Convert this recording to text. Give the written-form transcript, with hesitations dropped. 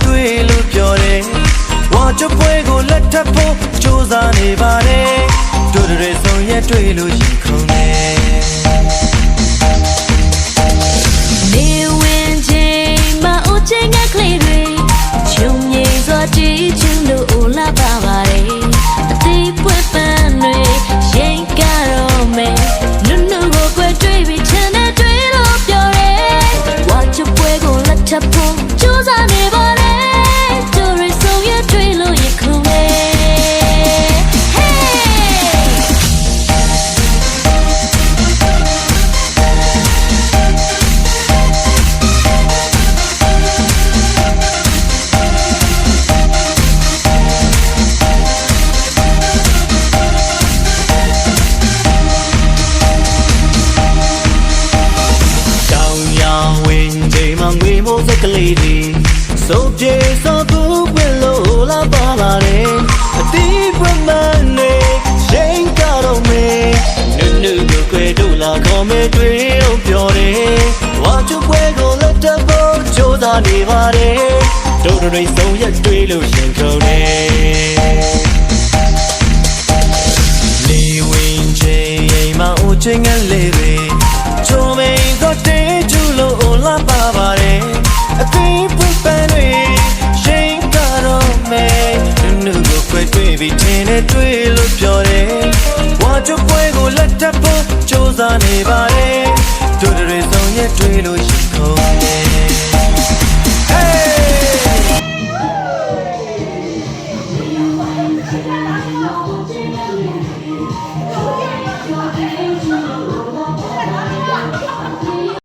တွေ့လို့ပြောတယ်ဝါချပွဲကိုလက်ထပ်ဖို့ကြိုးစားနေပါတယ်တို့တွေဆုံရတွေ့လို့ရင်ခုန်နေနေဝင်ချိန်မှာအိုးချိန်ကကလေးတွေချုံငိမ့်စွာကြည့်ချင်လို့အိုလာပါပါတယ်အသေးပွက်ပန်းတွေရင်ကတော့မယ်နုနုကိုကွယ်တွေ့ပြီးချင်တဲ့တွေ့လို့ပြောတယ်ဝါချပွဲကိုလက်ထပ်ဖို့ကြိုးစားနေပါတယ်တို့တွေဆုံရတွေ့လို့ရင်ခုန်နေကလေးတွေစိုးပြေစောသူပွင့်လို့လာပါပါတယ်အတီးပွင့်မနေရှိန်ကတော့မေနုနုကိုခွေတို့လာခေါ်မေတွေ့အောင်ပြောတယ်ဝါချပွဲကိုလက်တဖို့ကြိုးစားနေပါတယ်တို့တွေဆုံးရတွေ့လို့ရှင်ခုန်နေနေဝင်ချိန်မှာအိုချင်းကလေးတွေချုံမိန်တော့တေးချူလို့လာပါပါတယ်အသေးပွင့်ပန်းတွေရှိန်ကတော့မယ်နုနုကိုခွဲတွေ့ပြီးထင်းနဲ့တွေ့လို့ပြောတယ်ဝါချပွဲကိုလက်ထပ်ဖို့ကြိုးစားနေပါတယ်တို့တွေဆုံးရတွေ့လို့ရင်ခုန်နေHey